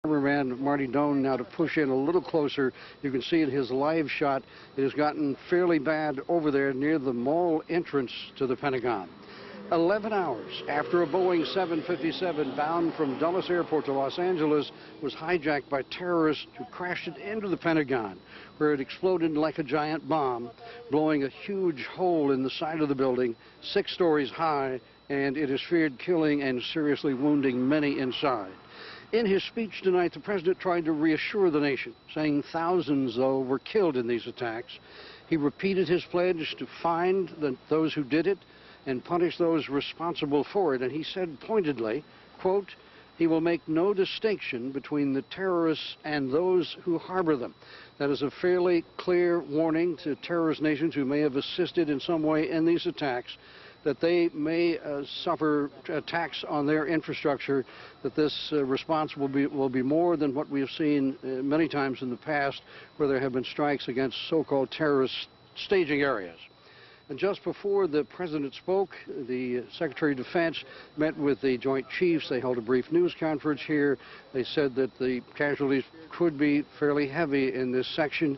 Cameraman Marty Doan now to push in a little closer. You can see in his live shot, it has gotten fairly bad over there near the mall entrance to the Pentagon. 11 hours after a Boeing 757 bound from Dulles Airport to Los Angeles was hijacked by terrorists who crashed it into the Pentagon, where it exploded like a giant bomb, blowing a huge hole in the side of the building, 6 stories high, and it is feared killing and seriously wounding many inside. In his speech tonight, the president tried to reassure the nation, saying thousands, though, were killed in these attacks. He repeated his pledge to find those who did it and punish those responsible for it. And he said pointedly, quote, he will make no distinction between the terrorists and those who harbor them. That is a fairly clear warning to terrorist nations who may have assisted in some way in these attacks, that they may suffer attacks on their infrastructure, that this response will be more than what we have seen many times in the past, where there have been strikes against so-called terrorist staging areas. And just before the president spoke, the Secretary of Defense met with the Joint Chiefs. They held a brief news conference here. They said that the casualties could be fairly heavy in this section,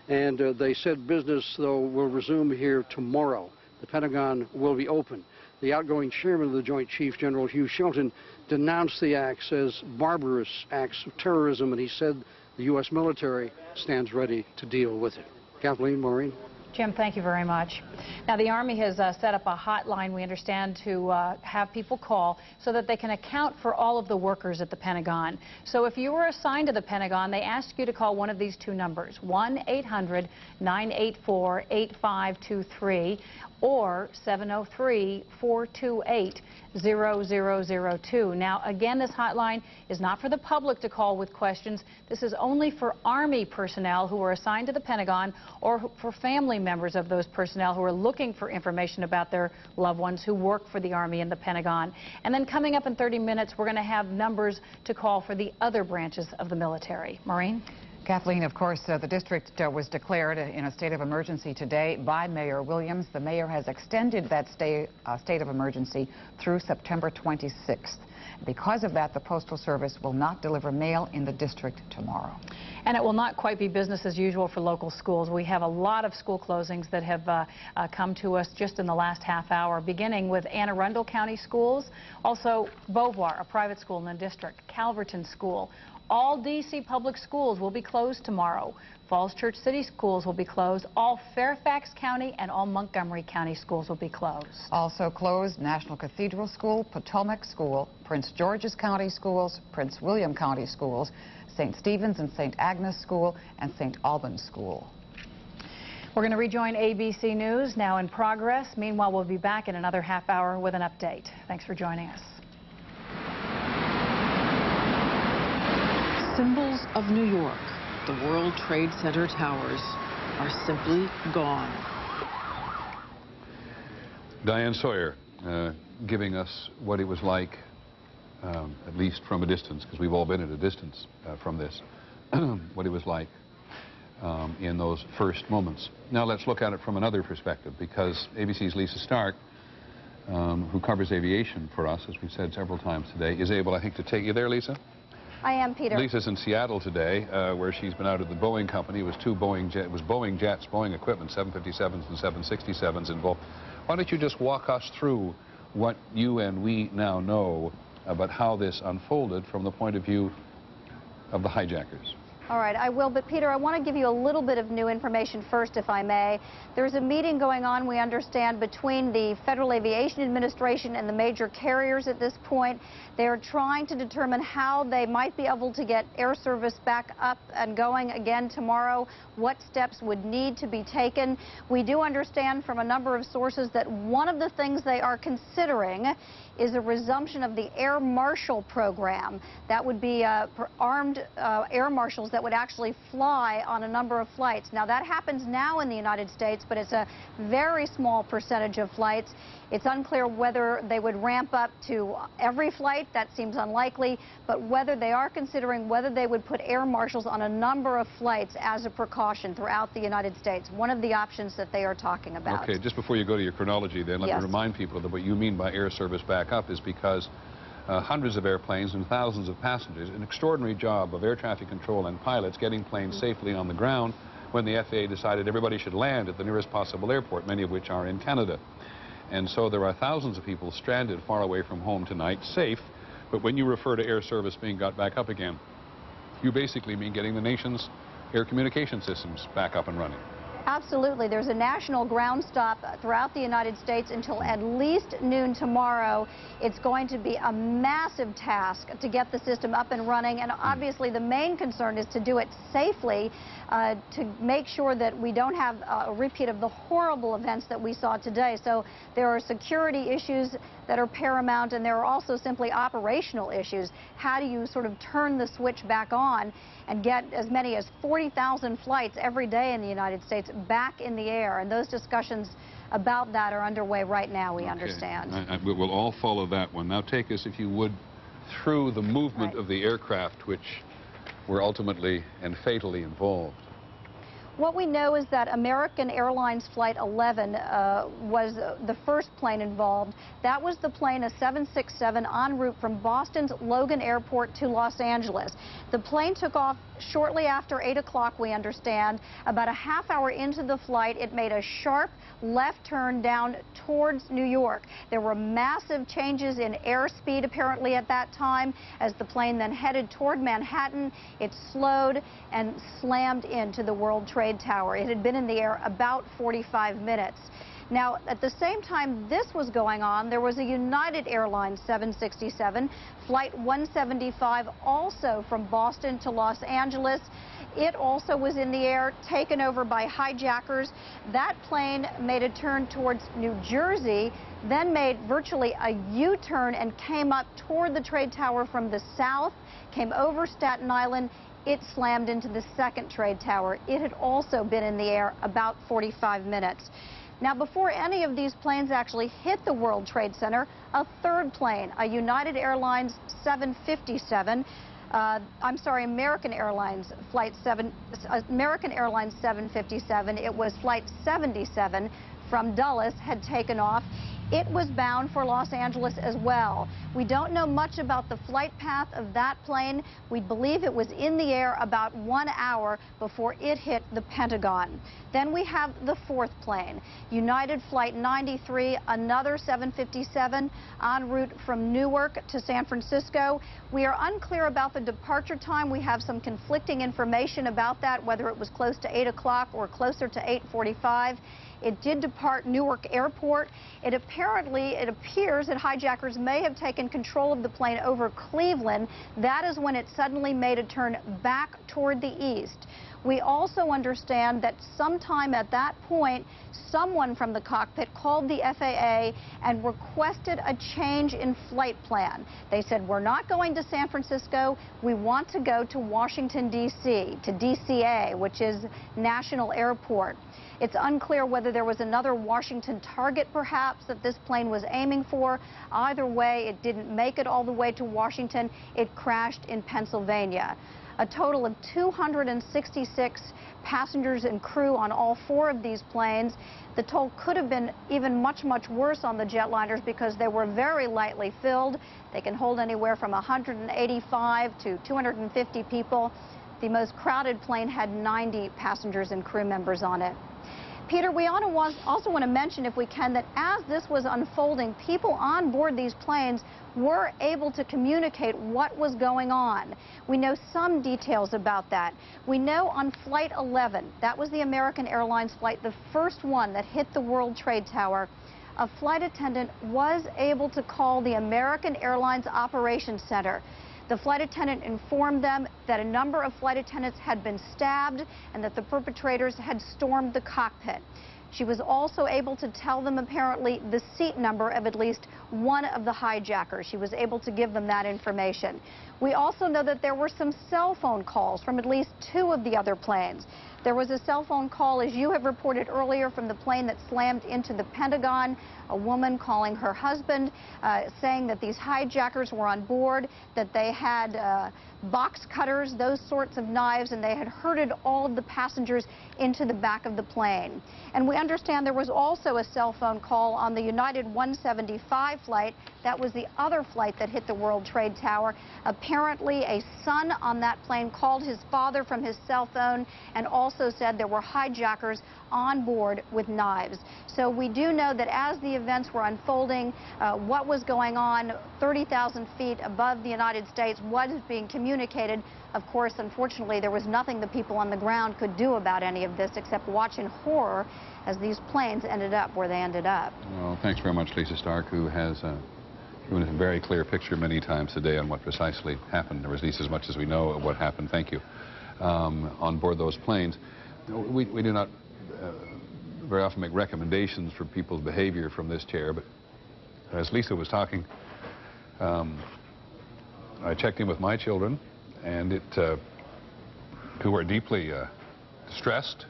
and they said business, though, will resume here tomorrow. The Pentagon will be open. The outgoing chairman of the Joint Chiefs, General Hugh Shelton, denounced the acts as barbarous acts of terrorism, and he said the U.S. military stands ready to deal with it. Kathleen, Maureen. Jim, thank you very much. Now, the Army has set up a hotline, we understand, to have people call so that they can account for all of the workers at the Pentagon. So if you were assigned to the Pentagon, they ask you to call one of these 2 numbers, 1-800-984-8523 or 703-428-0002. Now, again, this hotline is not for the public to call with questions. This is only for Army personnel who are assigned to the Pentagon or for family members of those personnel who are looking for information about their loved ones who work for the Army and the Pentagon. And then coming up in 30 minutes, we're going to have numbers to call for the other branches of the military. Maureen? Kathleen, of course, the district was declared in a state of emergency today by Mayor Williams. The mayor has extended that state of emergency through September 26th. Because of that, the Postal Service will not deliver mail in the district tomorrow. And it will not quite be business as usual for local schools. We have a lot of school closings that have come to us just in the last half hour, beginning with Anne Arundel County schools, also Beauvoir, a private school in the district, Calverton School. All D.C. public schools will be closed tomorrow. Falls Church City schools will be closed. All Fairfax County and all Montgomery County schools will be closed. Also closed National Cathedral School, Potomac School, Prince George's County Schools, Prince William County Schools, St. Stephen's and St. Agnes School, and St. Albans School. We're going to rejoin ABC News now in progress. Meanwhile, we'll be back in another half hour with an update. Thanks for joining us. Symbols of New York, the World Trade Center towers, are simply gone. Diane Sawyer giving us what it was like, at least from a distance, because we've all been at a distance from this, what it was like in those first moments. Now let's look at it from another perspective, because ABC's Lisa Stark, who covers aviation for us, as we've said several times today, is able, I think, to take you there, Lisa? I am, Peter. Lisa's in Seattle today, where she's been out at the Boeing company. It was Boeing jets, Boeing equipment, 757s and 767s involved. Why don't you just walk us through what you and we now know about how this unfolded from the point of view of the hijackers? All right, I will, but Peter, I want to give you a little bit of new information first, if I may. There's a meeting going on, we understand, between the Federal Aviation Administration and the major carriers at this point. They are trying to determine how they might be able to get air service back up and going again tomorrow, what steps would need to be taken. We do understand from a number of sources that one of the things they are considering is a resumption of the Air Marshal program. That would be armed air marshals that would actually fly on a number of flights. Now, that happens now in the United States, but it's a very small percentage of flights. It's unclear whether they would ramp up to every flight. That seems unlikely. But whether they are considering whether they would put air marshals on a number of flights as a precaution throughout the United States. One of the options that they are talking about. Okay, just before you go to your chronology then, let me remind people that what you mean by air service back up is because hundreds of airplanes and thousands of passengers. An extraordinary job of air traffic control and pilots getting planes safely on the ground when the FAA decided everybody should land at the nearest possible airport, many of which are in Canada. And so there are thousands of people stranded far away from home tonight, safe, but when you refer to air service being got back up again, you basically mean getting the nation's air communication systems back up and running. Absolutely. There's a national ground stop throughout the United States until at least noon tomorrow. It's going to be a massive task to get the system up and running, and obviously the main concern is to do it safely, to make sure that we don't have a repeat of the horrible events that we saw today. So there are security issues that are paramount, and there are also simply operational issues. How do you sort of turn the switch back on and get as many as 40,000 flights every day in the United States back in the air? And those discussions about that are underway right now, we understand. We'll all follow that one. Now take us, if you would, through the movement of the aircraft which were ultimately and fatally involved. What we know is that American Airlines Flight 11 was the first plane involved. That was the plane, a 767, en route from Boston's Logan Airport to Los Angeles. The plane took off shortly after 8 o'clock, we understand. About a half hour into the flight, it made a sharp left turn down towards New York. There were massive changes in airspeed apparently at that time. As the plane then headed toward Manhattan, it slowed and slammed into the World Trade Tower. It had been in the air about 45 minutes. Now, at the same time this was going on, there was a United Airlines 767, Flight 175, also from Boston to Los Angeles. It also was in the air, taken over by hijackers. That plane made a turn towards New Jersey, then made virtually a U-turn and came up toward the Trade Tower from the south, came over Staten Island. It slammed into the second Trade Tower. It had also been in the air about 45 minutes. Now, before any of these planes actually hit the World Trade Center, a third plane, a United Airlines 757, American Airlines American Airlines 757, it was Flight 77 from Dulles, had taken off. It was bound for Los Angeles as well. We don't know much about the flight path of that plane. We believe it was in the air about 1 hour before it hit the Pentagon. Then we have the fourth plane, United Flight 93, another 757, en route from Newark to San Francisco. We are unclear about the departure time. We have some conflicting information about that, whether it was close to 8 o'clock or closer to 8:45. It did depart Newark Airport. It appears that hijackers may have taken control of the plane over Cleveland. That is when it suddenly made a turn back toward the east. We also understand that sometime at that point, someone from the cockpit called the FAA and requested a change in flight plan. They said, we're not going to San Francisco. We want to go to Washington, D.C., to DCA, which is National Airport. It's unclear whether there was another Washington target, perhaps, that this plane was aiming for. Either way, it didn't make it all the way to Washington. It crashed in Pennsylvania. A total of 266 passengers and crew on all four of these planes. The toll could have been even much, much worse on the jetliners because they were very lightly filled. They can hold anywhere from 185 to 250 people. The most crowded plane had 90 passengers and crew members on it. Peter, we also want to mention, if we can, that as this was unfolding, people on board these planes were able to communicate what was going on. We know some details about that. We know on Flight 11, that was the American Airlines flight, the first one that hit the World Trade Tower, a flight attendant was able to call the American Airlines Operations Center. The flight attendant informed them that a number of flight attendants had been stabbed and that the perpetrators had stormed the cockpit. She was also able to tell them, apparently, the seat number of at least one of the hijackers. She was able to give them that information. We also know that there were some cell phone calls from at least 2 of the other planes. There was a cell phone call, as you have reported earlier, from the plane that slammed into the Pentagon, a woman calling her husband, saying that these hijackers were on board, that they had box cutters, those sorts of knives, and they had herded all of the passengers into the back of the plane. And we understand there was also a cell phone call on the United 175 flight. That was the other flight that hit the World Trade Tower. Apparently, a son on that plane called his father from his cell phone and also said there were hijackers on board with knives. So we do know that as the events were unfolding, what was going on 30,000 feet above the United States was being communicated. Of course, unfortunately, there was nothing the people on the ground could do about any of this except watch in horror as these planes ended up where they ended up. Well, thanks very much, Lisa Stark, who has given a very clear picture many times today on what precisely happened, or at least as much as we know of what happened. Thank you. On board those planes, we do not very often make recommendations for people's behavior from this chair, but as Lisa was talking, I checked in with my children, and who are deeply distressed,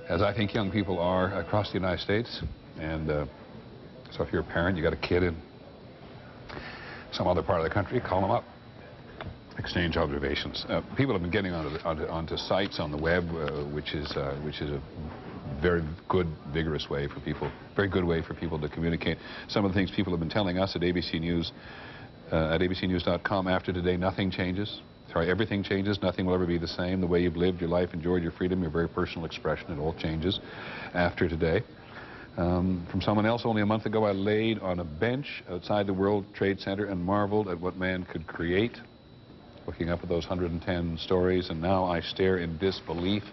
as I think young people are across the United States. And so if you're a parent, you got a kid in some other part of the country, call them up, exchange observations. People have been getting onto sites on the web, which is a very good, vigorous way for people, very good way for people to communicate. Some of the things people have been telling us at ABC News, at abcnews.com, after today, nothing changes. Sorry, everything changes. Nothing will ever be the same. The way you've lived your life, enjoyed your freedom, your very personal expression, it all changes after today. From someone else, only a month ago, I laid on a bench outside the World Trade Center and marveled at what man could create, looking up at those 110 stories, and now I stare in disbelief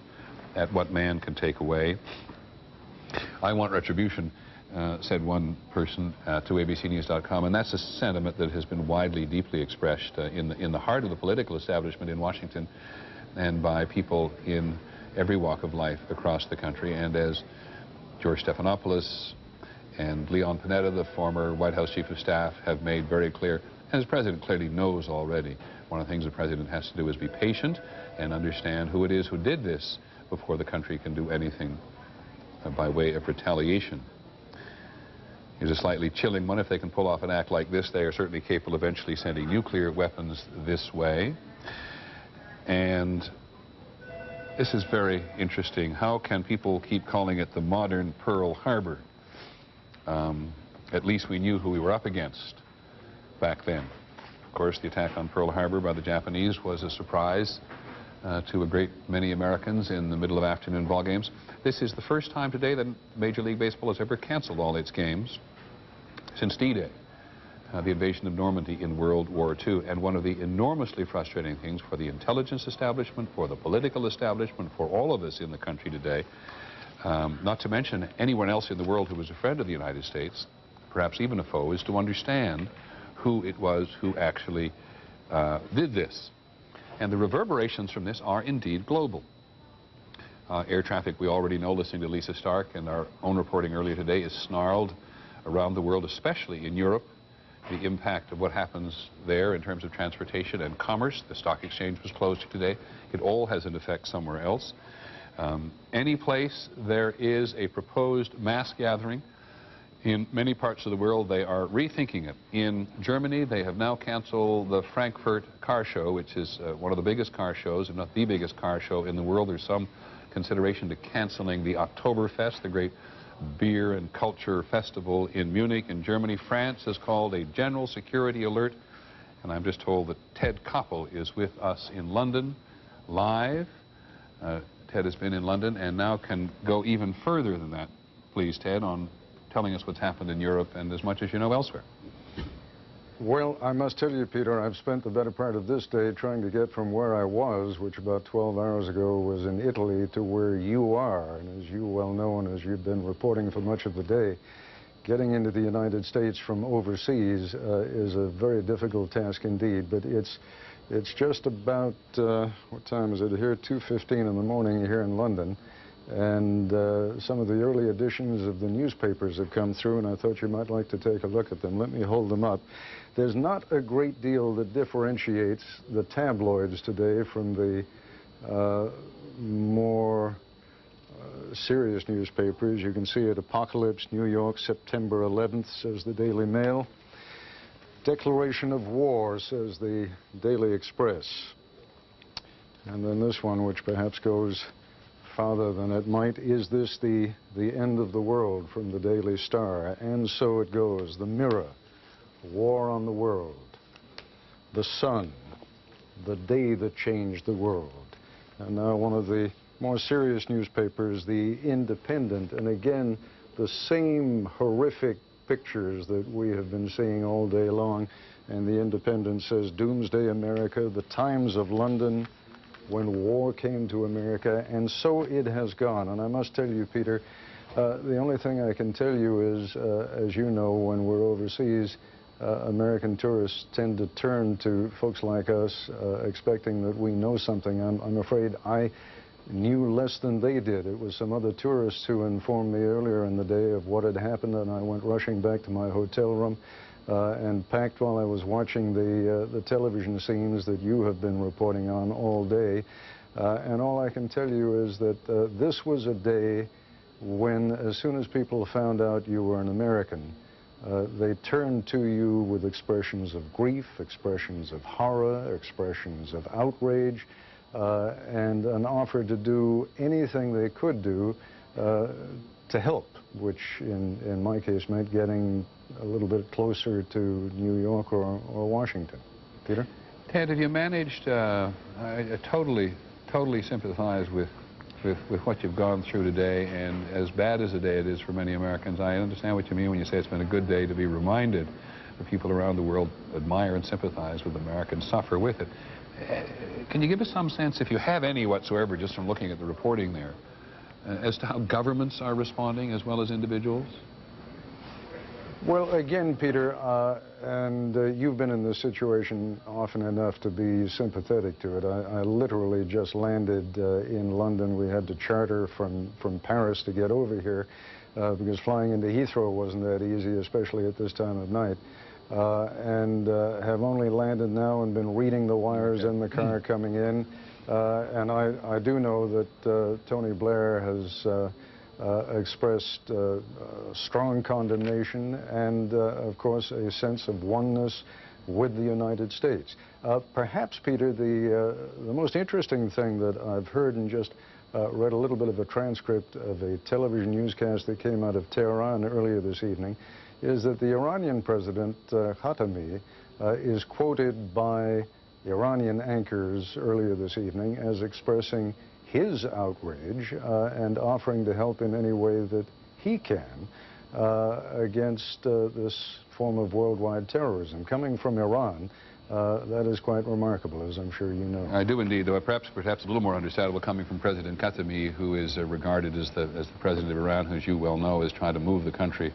at what man can take away. I want retribution, said one person to abcnews.com, and that's a sentiment that has been widely, deeply expressed in the heart of the political establishment in Washington and by people in every walk of life across the country. And as George Stephanopoulos and Leon Panetta, the former White House Chief of Staff, have made very clear, and the President clearly knows already, one of the things the President has to do is be patient and understand who it is who did this before the country can do anything by way of retaliation. Here's a slightly chilling one. If they can pull off an act like this, they are certainly capable of eventually sending nuclear weapons this way. And this is very interesting. How can people keep calling it the modern Pearl Harbor? At least we knew who we were up against back then. Of course, the attack on Pearl Harbor by the Japanese was a surprise to a great many Americans in the middle of afternoon ball games. This is the first time today that Major League Baseball has ever canceled all its games since D-Day, the invasion of Normandy in World War II. And one of the enormously frustrating things for the intelligence establishment, for the political establishment, for all of us in the country today, not to mention anyone else in the world who was a friend of the United States, perhaps even a foe, is to understand who it was who actually did this. And the reverberations from this are indeed global. Air traffic, we already know, listening to Lisa Stark and our own reporting earlier today, is snarled around the world, especially in Europe. The impact of what happens there in terms of transportation and commerce. The stock exchange was closed today. It all has an effect somewhere else. Any place there is a proposed mass gathering, in many parts of the world, they are rethinking it. In Germany, they have now canceled the Frankfurt car show, which is one of the biggest car shows, if not the biggest car show in the world. There's some consideration to canceling the Oktoberfest, the great beer and culture festival in Munich, in Germany. France has called a general security alert, and I'm just told that Ted Koppel is with us in London live. Ted has been in London and now can go even further than that, please, Ted, on telling us what's happened in Europe and as much as you know elsewhere. Well, I must tell you, Peter, I've spent the better part of this day trying to get from where I was, which about 12 hours ago was in Italy, to where you are. And as you well know, and as you've been reporting for much of the day, getting into the United States from overseas is a very difficult task indeed. But it's just about, what time is it here? 2:15 in the morning here in London. And some of the early editions of the newspapers have come through, and I thought you might like to take a look at them. Let me hold them up. There's not a great deal that differentiates the tabloids today from the more serious newspapers. You can see it: Apocalypse, New York, September 11th, says the Daily Mail. Declaration of war, says the Daily Express. And then this one, which perhaps goes farther than it might: is this the end of the world, from the Daily Star? And so it goes. The Mirror, war on the world. The Sun, the day that changed the world. And now one of the more serious newspapers, The Independent, and again the same horrific pictures that we have been seeing all day long. And The Independent says, Doomsday America, the times of London when war came to America. And so it has gone. And I must tell you, Peter, the only thing I can tell you is, as you know, when we're overseas, American tourists tend to turn to folks like us, expecting that we know something. I'm afraid I knew less than they did. It was some other tourists who informed me earlier in the day of what had happened, and I went rushing back to my hotel room and packed while I was watching the television scenes that you have been reporting on all day. And all I can tell you is that this was a day when, as soon as people found out you were an American, they turned to you with expressions of grief, expressions of horror, expressions of outrage, and an offer to do anything they could do to help, which in my case meant getting a little bit closer to New York or Washington. Peter? Ted, have you managed, I totally sympathize with what you've gone through today, and as bad as a day it is for many Americans, I understand what you mean when you say it's been a good day to be reminded that people around the world admire and sympathize with Americans, suffer with it. Can you give us some sense, if you have any whatsoever, just from looking at the reporting there, as to how governments are responding as well as individuals? Well, again, Peter, and you've been in this situation often enough to be sympathetic to it. I literally just landed in London. We had to charter from Paris to get over here because flying into Heathrow wasn't that easy, especially at this time of night. And have only landed now and been reading the wires in the car coming in. And I do know that Tony Blair has expressed strong condemnation and, of course, a sense of oneness with the United States. Perhaps, Peter, the most interesting thing that I've heard, and just read a little bit of a transcript of a television newscast that came out of Tehran earlier this evening, is that the Iranian president, Khatami, is quoted by Iranian anchors earlier this evening as expressing his outrage and offering to help in any way that he can against this form of worldwide terrorism. Coming from Iran, that is quite remarkable, as I'm sure you know. I do indeed, though perhaps a little more understandable coming from President Khatami, who is regarded as the president of Iran, who, as you well know, is trying to move the country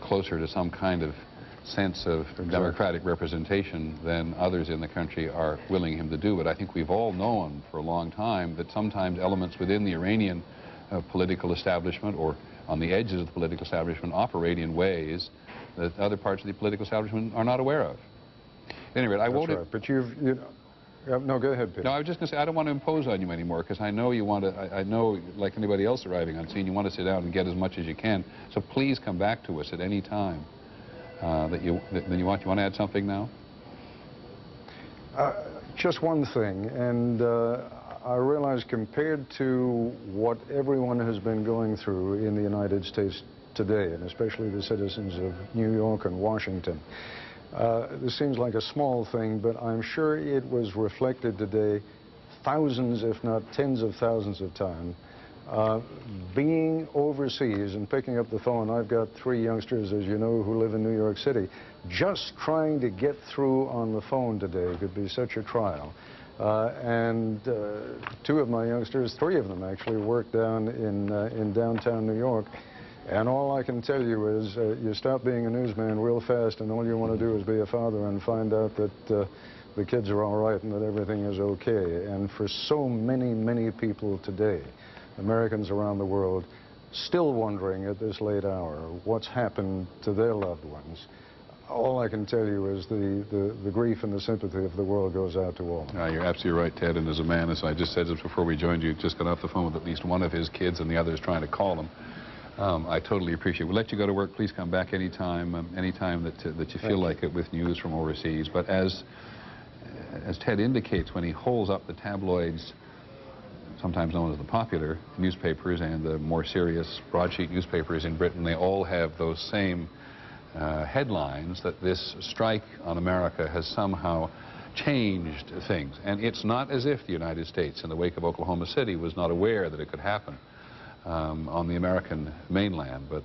closer to some kind of sense of democratic representation than others in the country are willing him to do. But I think we've all known for a long time that sometimes elements within the Iranian political establishment, or on the edges of the political establishment, operate in ways that other parts of the political establishment are not aware of. At any rate, I won't... Right. But no, go ahead, Peter. No, I was just going to say, I don't want to impose on you anymore, because I know you want to, I know, like anybody else arriving on scene, you want to sit down and get as much as you can. So please come back to us at any time that you want. You want to add something now? Just one thing, and I realize compared to what everyone has been going through in the United States today, and especially the citizens of New York and Washington, this seems like a small thing, but I'm sure it was reflected today thousands, if not tens of thousands of times. Being overseas and picking up the phone, I've got 3 youngsters, as you know, who live in New York City. Just trying to get through on the phone today could be such a trial. And 2 of my youngsters, 3 of them actually, work down in downtown New York. And all I can tell you is you stop being a newsman real fast, and all you want to do is be a father and find out that the kids are all right and that everything is okay. And for so many, many people today, Americans around the world still wondering at this late hour what's happened to their loved ones. All I can tell you is the grief and the sympathy of the world goes out to all. You're absolutely right, Ted. And as a man, as I just said just before we joined you, just got off the phone with at least one of his kids and the other is trying to call him. I totally appreciate it. We'll let you go to work. Please come back anytime that you feel like it with news from overseas. But as Ted indicates, when he holds up the tabloids, sometimes known as the popular newspapers and the more serious broadsheet newspapers in Britain, they all have those same headlines that this strike on America has somehow changed things. And it's not as if the United States, in the wake of Oklahoma City, was not aware that it could happen on the American mainland. But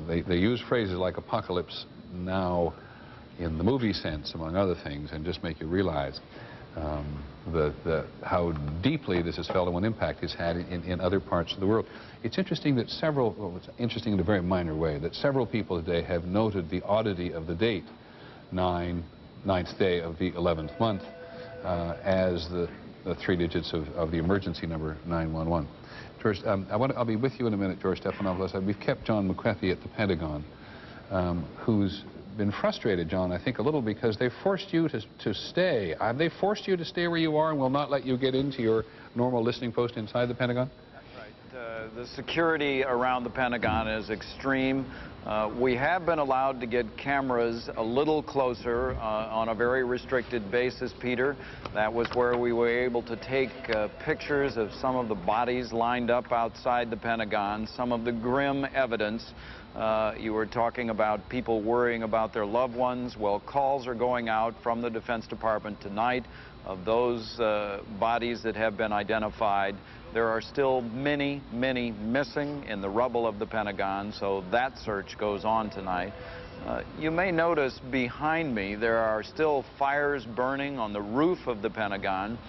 they use phrases like apocalypse now in the movie sense, among other things, and just make you realize how deeply this has felt and what impact it's had in other parts of the world. It's interesting that it's interesting in a very minor way, that several people today have noted the oddity of the date, 9th day of the 11th month, as the 3 digits of the emergency number 911. George, I'll be with you in a minute, George Stephanopoulos. We've kept John McCarthy at the Pentagon, who's been frustrated, John, I think a little because they've forced you to stay. Have they forced you to stay where you are and will not let you get into your normal listening post inside the Pentagon? That's right. The security around the Pentagon is extreme. We have been allowed to get cameras a little closer on a very restricted basis, Peter. That was where we were able to take pictures of some of the bodies lined up outside the Pentagon, some of the grim evidence. You were talking about people worrying about their loved ones. Well, calls are going out from the Defense Department tonight of those bodies that have been identified. There are still many, many missing in the rubble of the Pentagon, so that search goes on tonight. You may notice behind me there are still fires burning on the roof of the Pentagon.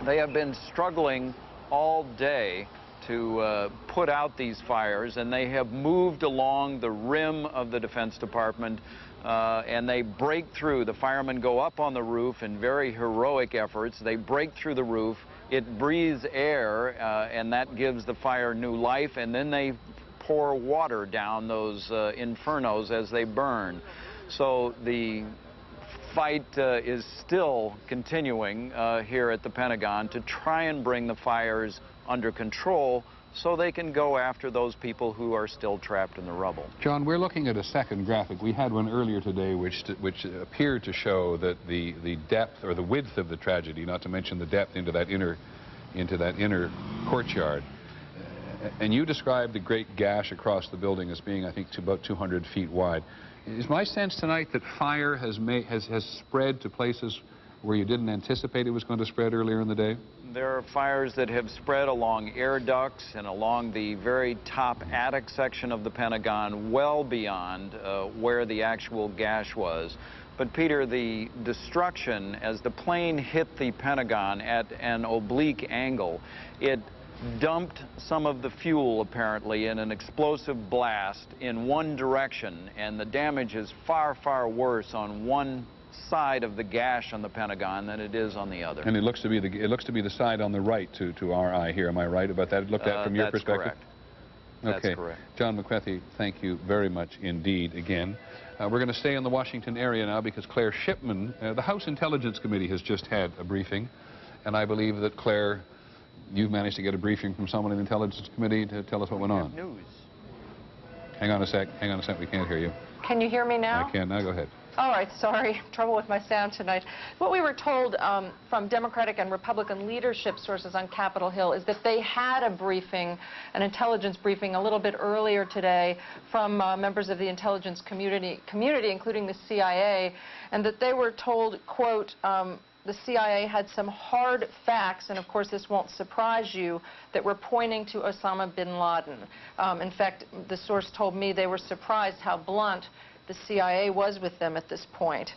They have been struggling all day to put out these fires, and they have moved along the rim of the Defense Department, and they break through. The firemen go up on the roof in very heroic efforts. They break through the roof. It breathes air, and that gives the fire new life, and then they pour water down those infernos as they burn. So the fight is still continuing here at the Pentagon to try and bring the fires under control so they can go after those people who are still trapped in the rubble. John, we're looking at a second graphic. We had one earlier today which appeared to show that the depth or the width of the tragedy, not to mention the depth into that inner courtyard. And you described the great gash across the building as being, I think, about 200 feet wide. Is my sense tonight that fire has spread to places where you didn't anticipate it was going to spread earlier in the day? There are fires that have spread along air ducts and along the very top attic section of the Pentagon, well beyond where the actual gash was. But Peter, the destruction, as the plane hit the Pentagon at an oblique angle, it dumped some of the fuel, apparently, in an explosive blast in one direction, and the damage is far, far worse on one side of the gash on the Pentagon than it is on the other. And it looks to be the side on the right to our eye here. Am I right about that? Looked at from your perspective? That's okay. correct. John McCarthy, thank you very much indeed again. We're going to stay in the Washington area now because Claire Shipman, the House Intelligence Committee has just had a briefing, and I believe that Claire, you've managed to get a briefing from someone in the Intelligence Committee to tell us what went on. News. Hang on a sec, we can't hear you. Can you hear me now? I can, now go ahead. All right, sorry, trouble with my sound tonight. What we were told from Democratic and Republican leadership sources on Capitol Hill is that they had a briefing, an intelligence briefing, a little bit earlier today from members of the intelligence community, including the CIA, and that they were told, quote, the CIA had some hard facts, and of course this won't surprise you, that were pointing to Osama bin Laden. In fact, the source told me they were surprised how blunt the CIA was with them at this point.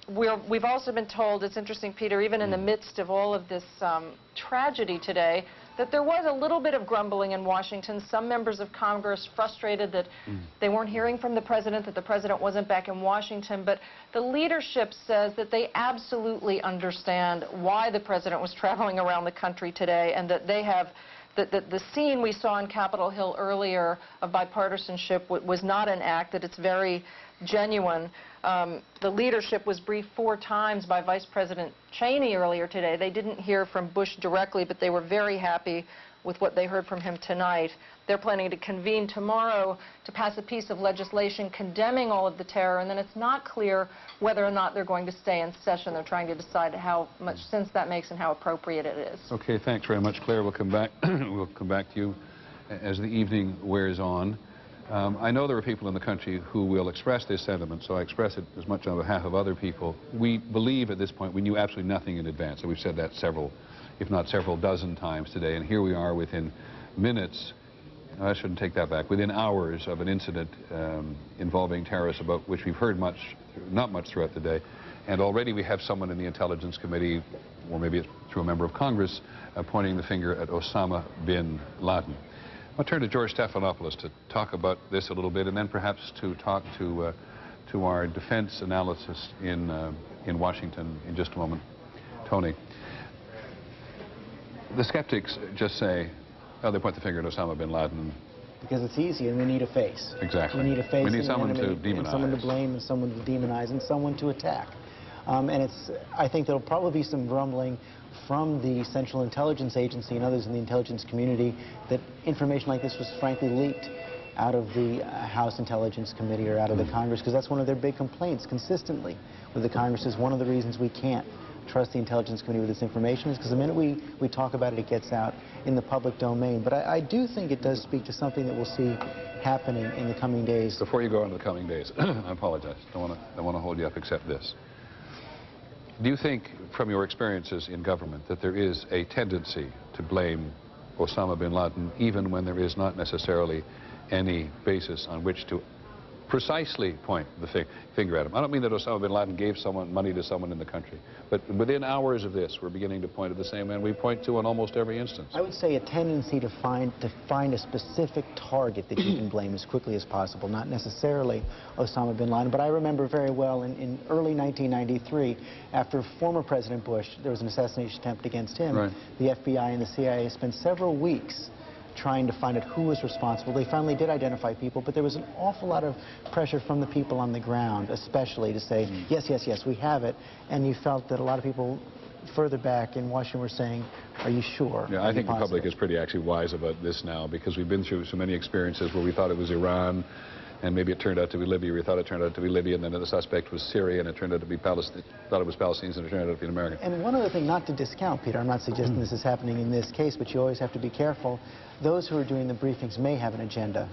We've also been told, it's interesting, Peter, even in the midst of all of this tragedy today, that there was a little bit of grumbling in Washington. Some members of Congress frustrated that they weren't hearing from the president, that the president wasn't back in Washington. But the leadership says that they absolutely understand why the president was traveling around the country today, and that they have the scene we saw on Capitol Hill earlier of bipartisanship was not an act, that it's very genuine. The leadership was briefed 4 times by Vice President Cheney earlier today. They didn't hear from Bush directly, but they were very happy with what they heard from him tonight. They're planning to convene tomorrow to pass a piece of legislation condemning all of the terror, and then it's not clear whether or not they're going to stay in session. They're trying to decide how much sense that makes and how appropriate it is. Okay, thanks very much, Claire. We'll come back. We'll come back to you as the evening wears on. I know there are people in the country who will express this sentiment, so I express it as much on behalf of other people. We believe at this point we knew absolutely nothing in advance, and we've said that several, if not several dozen times today, and here we are within minutes, I shouldn't take that back, within hours of an incident involving terrorists about which we've heard much, not much throughout the day, and already we have someone in the Intelligence Committee, or maybe it's through a member of Congress, pointing the finger at Osama bin Laden. I'll turn to George Stephanopoulos to talk about this a little bit, and then perhaps to talk to our defense analysis in Washington in just a moment. Tony, the skeptics just say, oh, they point the finger at Osama bin Laden. Because it's easy, and we need a face. Exactly. We need a face. We need someone to demonize. And someone to blame, and someone to demonize, and someone to attack. And I think there'll probably be some grumbling from the Central Intelligence Agency and others in the intelligence community that information like this was frankly leaked out of the House Intelligence Committee or out of the Congress, because that's one of their big complaints consistently with the Congress. Is one of the reasons we can't trust the Intelligence Committee with this information is because the minute we talk about it, it gets out in the public domain. But I do think it does speak to something that we'll see happening in the coming days. Before you go on to the coming days, I apologize. Don't want to hold you up except this. Do you think, from your experiences in government, that there is a tendency to blame Osama bin Laden even when there is not necessarily any basis on which to precisely point the finger at him? I don't mean that Osama bin Laden gave money to someone in the country, but within hours of this, we're beginning to point at the same man we point to in almost every instance. I would say a tendency to find a specific target that you can blame as quickly as possible, not necessarily Osama bin Laden. But I remember very well in early 1993, after former President Bush, there was an assassination attempt against him. Right. The FBI and the CIA spent several weeks trying to find out who was responsible. They finally did identify people, but there was an awful lot of pressure from the people on the ground, especially to say, yes, yes, yes, we have it. And you felt that a lot of people further back in Washington were saying, are you sure? Yeah, I think the public is pretty actually wise about this now, because we've been through so many experiences where we thought it was Iran, and maybe it turned out to be Libya. We thought it turned out to be Libya, and then the suspect was Syria, and it turned out to be Palestine. Thought it was Palestinians, and it turned out to be an American. And one other thing, not to discount, Peter, I'm not suggesting this is happening in this case, but you always have to be careful. Those who are doing the briefings may have an agenda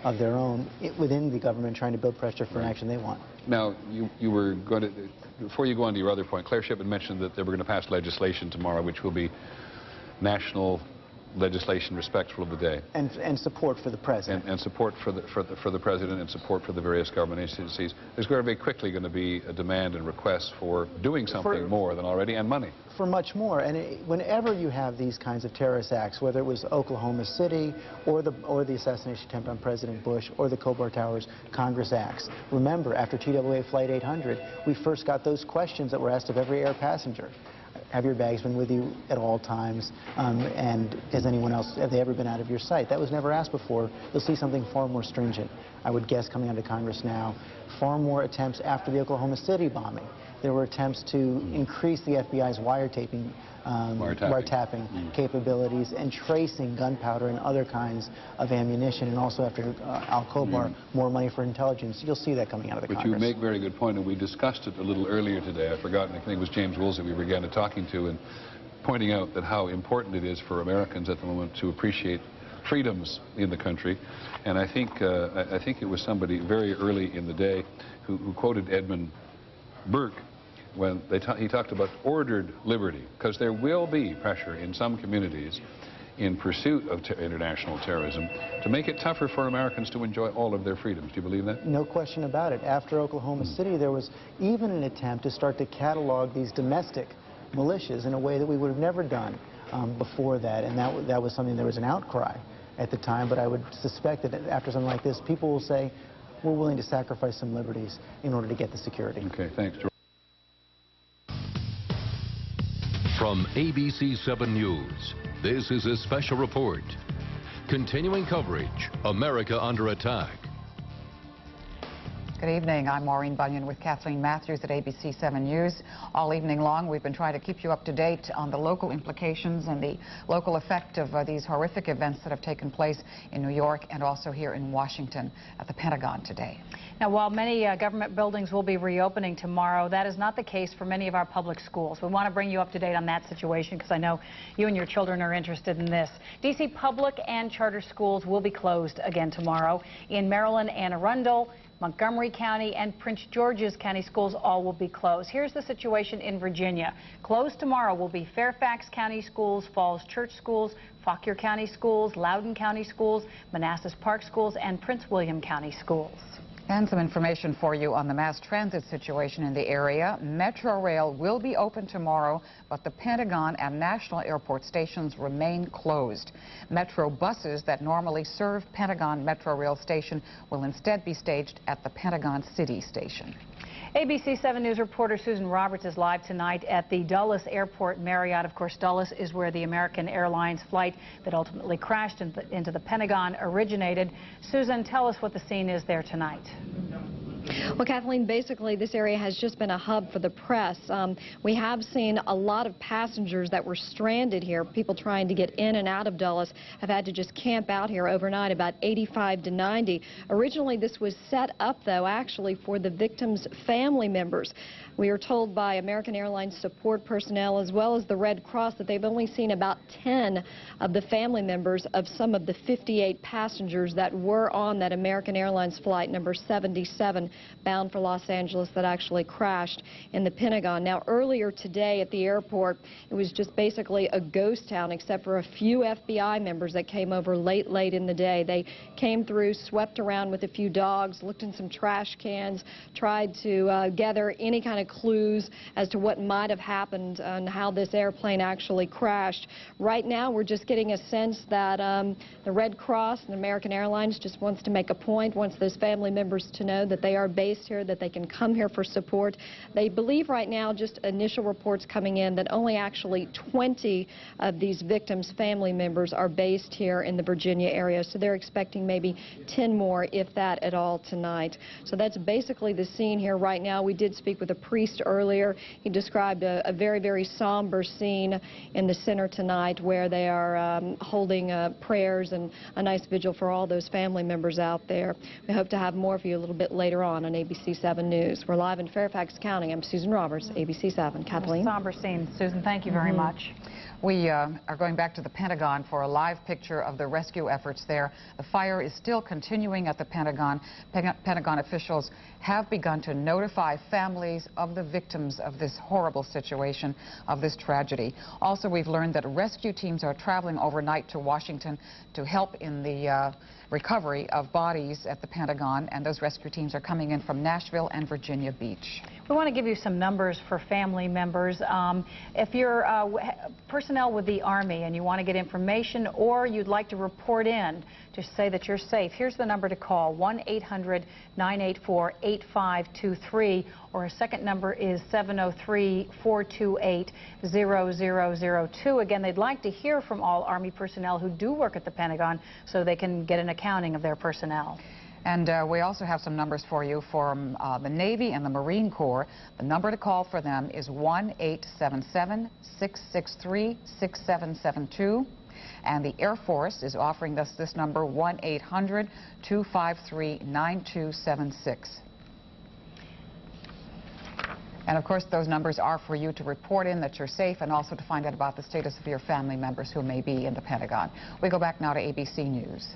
of their own within the government trying to build pressure for an action they want. Now, you were going to, before you go on to your other point, Claire Shipman mentioned that they were going to pass legislation tomorrow, which will be national legislation respectful of the day. And support for the president. And support for the president and support for the various government agencies. There's very quickly going to be a demand and request for doing something more than already, and money. For much more. And whenever you have these kinds of terrorist acts, whether it was Oklahoma City or the assassination attempt on President Bush or the Khobar Towers Congress acts, remember, after TWA Flight 800, we first got those questions that were asked of every air passenger. Have your bags been with you at all times? And has anyone else, have they ever been out of your sight? That was never asked before. You'll see something far more stringent, I would guess, coming out of Congress now. Far more attempts after the Oklahoma City bombing. There were attempts to increase the FBI's wiretapping capabilities and tracing gunpowder and other kinds of ammunition, and also after Al-Khobar, more money for intelligence. You'll see that coming out of the Congress. But you make a very good point, and we discussed it a little earlier today. I've forgotten, I think it was James Wills that we began talking to, and pointing out that how important it is for Americans at the moment to appreciate freedoms in the country. And I think it was somebody very early in the day who quoted Edmund Burke when he talked about ordered liberty, because there will be pressure in some communities in pursuit of international terrorism to make it tougher for Americans to enjoy all of their freedoms. Do you believe that? No question about it. After Oklahoma City, there was even an attempt to start to catalog these domestic militias in a way that we would have never done before that, and that was something, there was an outcry at the time, but I would suspect that after something like this, people will say, we're willing to sacrifice some liberties in order to get the security. Okay, thanks, George. From ABC 7 News, this is a special report. Continuing coverage, America Under Attack. Good evening. I'm Maureen Bunyan with Kathleen Matthews at ABC 7 News. All evening long, we've been trying to keep you up to date on the local implications and the local effect of these horrific events that have taken place in New York and also here in Washington at the Pentagon today. Now, while many government buildings will be reopening tomorrow, that is not the case for many of our public schools. We want to bring you up to date on that situation because I know you and your children are interested in this. D.C. public and charter schools will be closed again tomorrow. In Maryland, Anne Arundel, Montgomery County and Prince George's County schools all will be closed. Here's the situation in Virginia. Closed tomorrow will be Fairfax County schools, Falls Church schools, Fauquier County schools, Loudoun County schools, Manassas Park schools, and Prince William County schools. And some information for you on the mass transit situation in the area. Metro Rail will be open tomorrow, but the Pentagon and National Airport stations remain closed. Metro buses that normally serve Pentagon Metro Rail Station will instead be staged at the Pentagon City Station. ABC 7 News reporter Susan Roberts is live tonight at the Dulles Airport Marriott. Of course, Dulles is where the American Airlines flight that ultimately crashed into the Pentagon originated. Susan, tell us what the scene is there tonight. Well, Kathleen, basically this area has just been a hub for the press. We have seen a lot of passengers that were stranded here. People trying to get in and out of Dulles have had to just camp out here overnight, about 85 to 90. Originally, this was set up, though, actually for the victims' family members. We are told by American Airlines support personnel as well as the Red Cross that they've only seen about 10 of the family members of some of the 58 passengers that were on that American Airlines flight number 77 bound for Los Angeles that actually crashed in the Pentagon. Now, earlier today at the airport, it was just basically a ghost town except for a few FBI members that came over late in the day. They came through, swept around with a few dogs, looked in some trash cans, tried to gather any kind of clues as to what might have happened and how this airplane actually crashed. Right now, we're just getting a sense that the Red Cross and American Airlines just wants to make a point, wants those family members to know that they are based here, that they can come here for support. They believe right now, just initial reports coming in, that only actually 20 of these victims' family members are based here in the Virginia area. So they're expecting maybe 10 more, if that at all, tonight. So that's basically the scene here right now. We did speak with a priest earlier. He described a very, very somber scene in the center tonight where they are holding prayers and a nice vigil for all those family members out there. We hope to have more for you a little bit later on ABC 7 News. We're live in Fairfax County. I'm Susan Roberts, ABC 7. Kathleen? Somber scene. Susan, thank you very much. We are going back to the Pentagon for a live picture of the rescue efforts there. The fire is still continuing at the Pentagon. Pentagon officials have begun to notify families of the victims of this horrible situation, of this tragedy. Also, we've learned that rescue teams are traveling overnight to Washington to help in the recovery of bodies at the Pentagon, and those rescue teams are coming in from Nashville and Virginia Beach. We want to give you some numbers for family members. If you're personnel with the Army and you want to get information or you'd like to report in to say that you're safe, here's the number to call, 1-800-984-8523, or a second number is 703-428-0002. Again, they'd like to hear from all Army personnel who do work at the Pentagon so they can get an accounting of their personnel. And we also have some numbers for you from the Navy and the Marine Corps. The number to call for them is 1-877-663-6772. And the Air Force is offering us this number, 1-800-253-9276. And of course, those numbers are for you to report in that you're safe and also to find out about the status of your family members who may be in the Pentagon. We go back now to ABC News.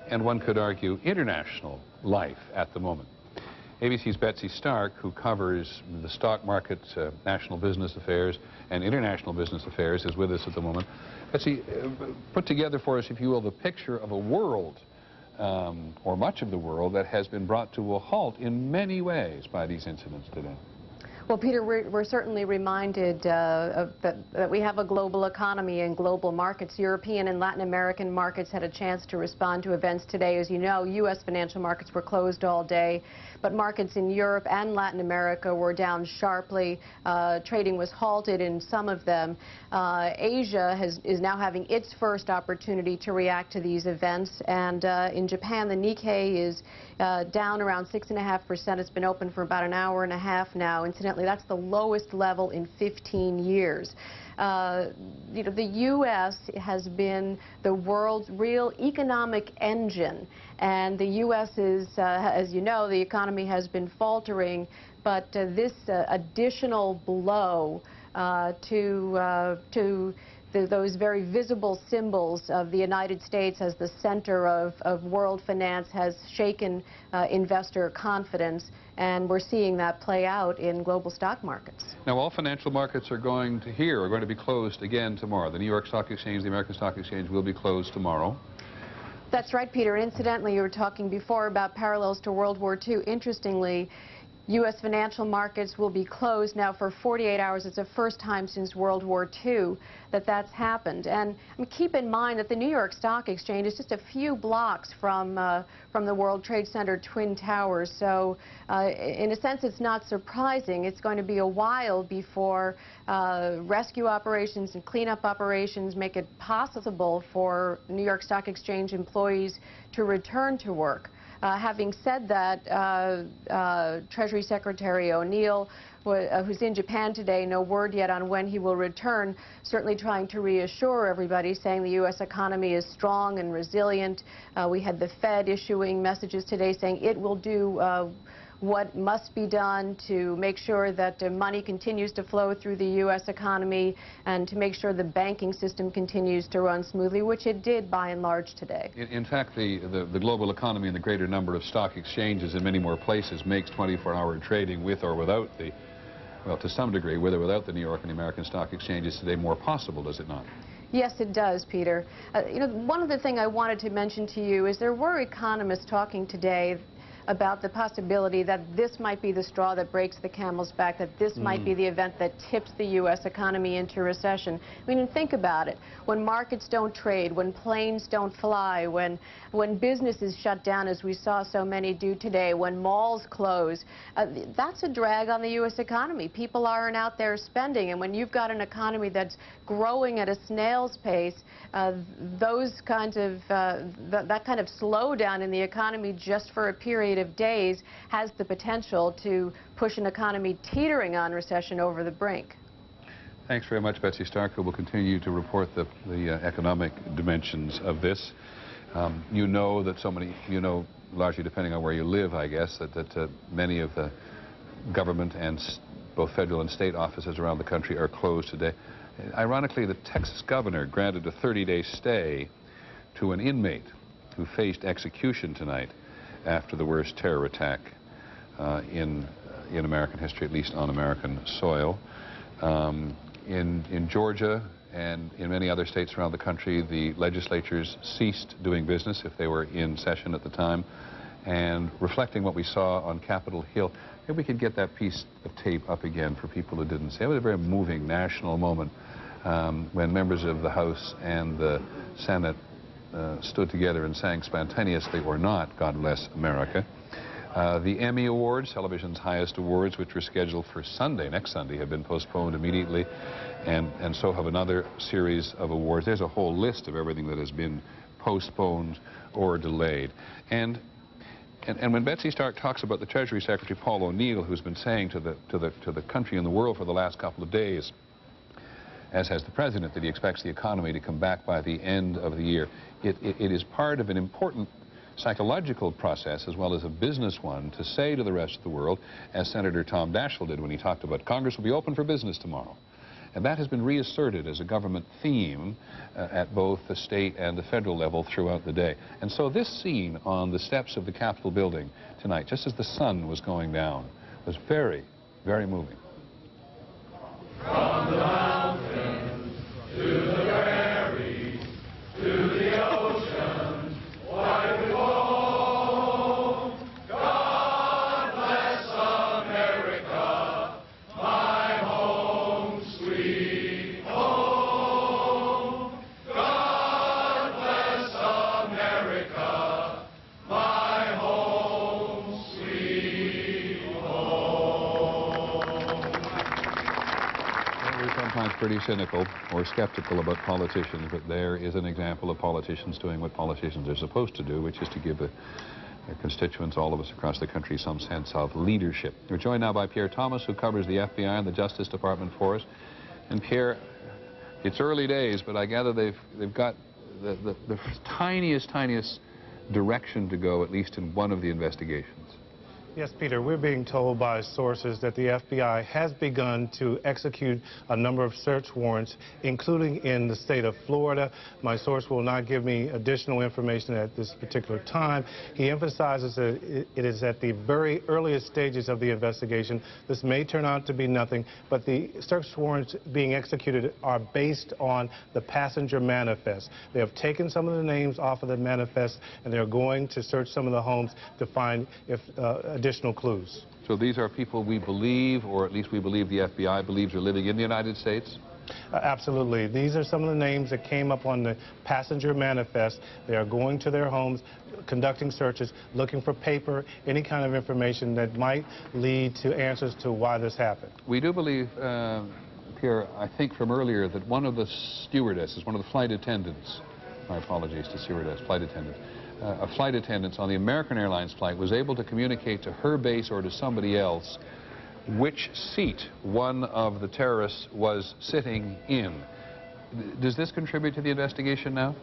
And one could argue international life at the moment. ABC's Betsy Stark, who covers the stock market, national business affairs, and international business affairs, is with us at the moment. Betsy, put together for us, if you will, the picture of a world, or much of the world, that has been brought to a halt in many ways by these incidents today. Well, Peter, we're certainly reminded that we have a global economy and global markets. European and Latin American markets had a chance to respond to events today. As you know, U.S. financial markets were closed all day, but markets in Europe and Latin America were down sharply. Trading was halted in some of them. Asia is now having its first opportunity to react to these events, and in Japan, the Nikkei is down around 6.5%. It's been open for about an hour and a half now. Incidentally, that's the lowest level in 15 years. You know, the U.S. has been the world's real economic engine, and the U.S. is, as you know, the economy has been faltering, but this additional blow to those very visible symbols of the United States as the center of world finance has shaken investor confidence, and we're seeing that play out in global stock markets. Now, all financial markets are going to be closed again tomorrow. The New York Stock Exchange, the American Stock Exchange will be closed tomorrow. That's right, Peter. Incidentally, you were talking before about parallels to World War II. Interestingly, U.S. financial markets will be closed now for 48 hours. It's the first time since World War II that that's happened. And keep in mind that the New York Stock Exchange is just a few blocks from the World Trade Center Twin Towers. So in a sense, it's not surprising. It's going to be a while before rescue operations and cleanup operations make it possible for New York Stock Exchange employees to return to work. Having said that, Treasury Secretary O'Neill, who's in Japan today, no word yet on when he will return, certainly trying to reassure everybody, saying the U.S. economy is strong and resilient. We had the Fed issuing messages today saying it will do what must be done to make sure that money continues to flow through the U.S. economy and to make sure the banking system continues to run smoothly, which it did by and large today. In fact, the global economy and the greater number of stock exchanges in many more places makes 24-hour trading with or without the, well, to some degree, with or without the New York and the American Stock Exchanges today more possible, does it not? Yes, it does, Peter. You know, one other thing I wanted to mention to you is there were economists talking today about the possibility that this might be the straw that breaks the camel's back, that this might be the event that tips the U.S. economy into recession. I mean, think about it. When markets don't trade, when planes don't fly, when businesses shut down, as we saw so many do today, when malls close, that's a drag on the U.S. economy. People aren't out there spending, and when you've got an economy that's growing at a snail's pace, those kinds of, that kind of slowdown in the economy just for a period of days has the potential to push an economy teetering on recession over the brink. Thanks very much, Betsy Stark, who will continue to report the economic dimensions of this. You know that so many, largely depending on where you live, I guess, that many of the government and both federal and state offices around the country are closed today. Ironically, the Texas governor granted a 30-day stay to an inmate who faced execution tonight after the worst terror attack in American history, at least on American soil. In Georgia and in many other states around the country, the legislatures ceased doing business if they were in session at the time. And reflecting what we saw on Capitol Hill, maybe we could get that piece of tape up again for people who didn't see it. It was a very moving national moment when members of the House and the Senate stood together and sang spontaneously or not, God Bless America. The Emmy Awards, television's highest awards, which were scheduled for Sunday, next Sunday, have been postponed immediately, and so have another series of awards. There's a whole list of everything that has been postponed or delayed. And when Betsy Stark talks about the Treasury Secretary Paul O'Neill, who's been saying to the country and the world for the last couple of days, as has the President, that he expects the economy to come back by the end of the year, it is part of an important psychological process as well as a business one to say to the rest of the world, as Senator Tom Daschle did when he talked about Congress will be open for business tomorrow. And that has been reasserted as a government theme at both the state and the federal level throughout the day. And so this scene on the steps of the Capitol building tonight, just as the sun was going down, was very, very moving. From the mountains to the prairie, pretty cynical or skeptical about politicians, but there is an example of politicians doing what politicians are supposed to do, which is to give their constituents, all of us across the country, some sense of leadership. We're joined now by Pierre Thomas, who covers the FBI and the Justice Department for us. And Pierre, it's early days, but I gather they've got the tiniest direction to go, at least in one of the investigations. Yes, Peter, we're being told by sources that the FBI has begun to execute a number of search warrants, including in the state of Florida. My source will not give me additional information at this particular time. He emphasizes that it is at the very earliest stages of the investigation. This may turn out to be nothing, but the search warrants being executed are based on the passenger manifest. They have taken some of the names off of the manifest, and they're going to search some of the homes to find if additional clues. So these are people we believe, or at least we believe the FBI believes, are living in the United States? Absolutely. These are some of the names that came up on the passenger manifest. They are going to their homes, conducting searches, looking for paper, any kind of information that might lead to answers to why this happened. We do believe, Pierre, I think from earlier, that one of the stewardesses, one of the flight attendants, my apologies to stewardess, flight attendant, a flight attendant on the American Airlines flight was able to communicate to her base or to somebody else which seat one of the terrorists was sitting in. Does this contribute to the investigation now?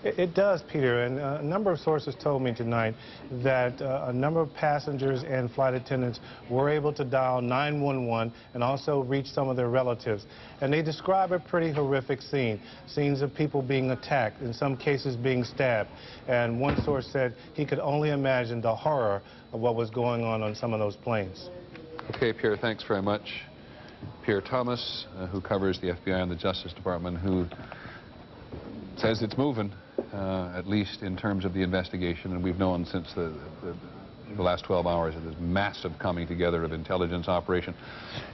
It does, Peter, and a number of sources told me tonight that a number of passengers and flight attendants were able to dial 911 and also reach some of their relatives. And they describe a pretty horrific scene, scenes of people being attacked, in some cases being stabbed. And one source said he could only imagine the horror of what was going on some of those planes. Okay, Pierre, thanks very much. Pierre Thomas, who covers the FBI and the Justice Department, who says it's moving, at least in terms of the investigation, and we've known since the last 12 hours of this massive coming together of intelligence operation.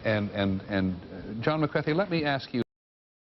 And John McCarthy, let me ask you